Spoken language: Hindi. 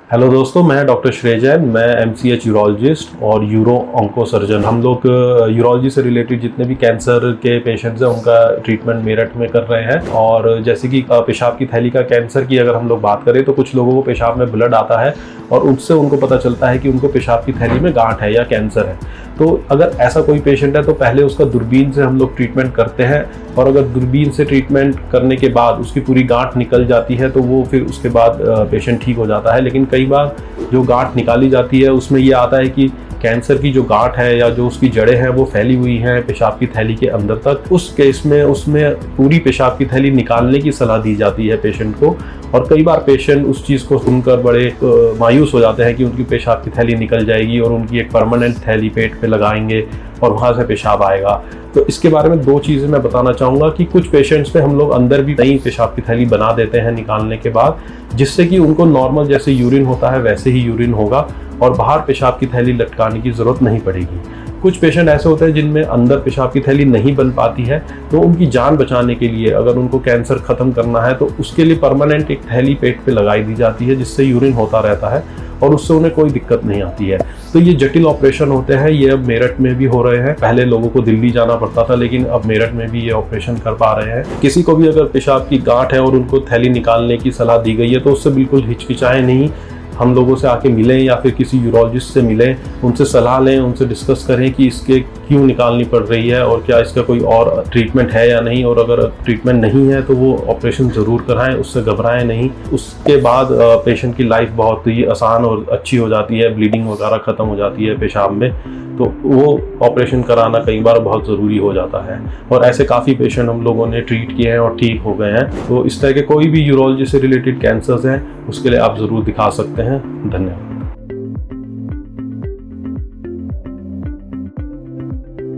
हेलो दोस्तों, मैं डॉक्टर श्रेय जैन। मैं एमसीएच यूरोलॉजिस्ट और यूरो ऑन्को सर्जन। हम लोग यूरोलॉजी से रिलेटेड जितने भी कैंसर के पेशेंट्स हैं उनका ट्रीटमेंट मेरठ में कर रहे हैं। और जैसे कि पेशाब की थैली का कैंसर की अगर हम लोग बात करें तो कुछ लोगों को पेशाब में ब्लड आता है और उससे उनको पता चलता है कि उनको पेशाब की थैली में गांठ है या कैंसर है। तो अगर ऐसा कोई पेशेंट है तो पहले उसका दूरबीन से हम लोग ट्रीटमेंट करते हैं, और अगर दूरबीन से ट्रीटमेंट करने के बाद उसकी पूरी गांठ निकल जाती है तो वो फिर उसके बाद पेशेंट ठीक हो जाता है। लेकिन कई बार जो गांठ निकाली जाती है उसमें ये आता है कि कैंसर की जो गांठ है या जो उसकी जड़ें हैं वो फैली हुई हैं पेशाब की थैली के अंदर तक। उस केस में उसमें पूरी पेशाब की थैली निकालने की सलाह दी जाती है पेशेंट को। और कई बार पेशेंट उस चीज़ को सुनकर बड़े मायूस हो जाते हैं कि उनकी पेशाब की थैली निकल जाएगी और उनकी एक परमानेंट थैली पेट पे लगाएंगे और वहाँ से पेशाब आएगा। तो इसके बारे में दो चीज़ें मैं बताना चाहूँगा कि कुछ पेशेंट्स में हम लोग अंदर भी नई पेशाब की थैली बना देते हैं निकालने के बाद, जिससे कि उनको नॉर्मल जैसे यूरिन होता है वैसे ही यूरिन होगा और बाहर पेशाब की थैली लटकाने की ज़रूरत नहीं पड़ेगी। कुछ पेशेंट ऐसे होते हैं जिनमें अंदर पेशाब की थैली नहीं बन पाती है, तो उनकी जान बचाने के लिए अगर उनको कैंसर खत्म करना है तो उसके लिए परमानेंट एक थैली पेट पे लगाई दी जाती है, जिससे यूरिन होता रहता है और उससे उन्हें कोई दिक्कत नहीं आती है। तो ये जटिल ऑपरेशन होते हैं, ये अब मेरठ में भी हो रहे हैं। पहले लोगों को दिल्ली जाना पड़ता था, लेकिन अब मेरठ में भी ये ऑपरेशन कर पा रहे हैं। किसी को भी अगर पेशाब की गांठ है और उनको थैली निकालने की सलाह दी गई है तो उससे बिल्कुल हिचकिचाएं नहीं, हम लोगों से आके मिलें या फिर किसी यूरोलॉजिस्ट से मिलें, उनसे सलाह लें, उनसे डिस्कस करें कि इसके क्यों निकालनी पड़ रही है और क्या इसका कोई और ट्रीटमेंट है या नहीं। और अगर ट्रीटमेंट नहीं है तो वो ऑपरेशन ज़रूर कराएं, उससे घबराएं नहीं। उसके बाद पेशेंट की लाइफ बहुत ही आसान और अच्छी हो जाती है, ब्लीडिंग वगैरह ख़त्म हो जाती है पेशाब में, तो वो ऑपरेशन कराना कई बार बहुत ज़रूरी हो जाता है। और ऐसे काफ़ी पेशेंट हम लोगों ने ट्रीट किए हैं और ठीक हो गए हैं। तो इस तरह के कोई भी यूरोलॉजी से रिलेटेड कैंसर्स हैं उसके लिए आप ज़रूर दिखा सकते हैं। धन्यवाद।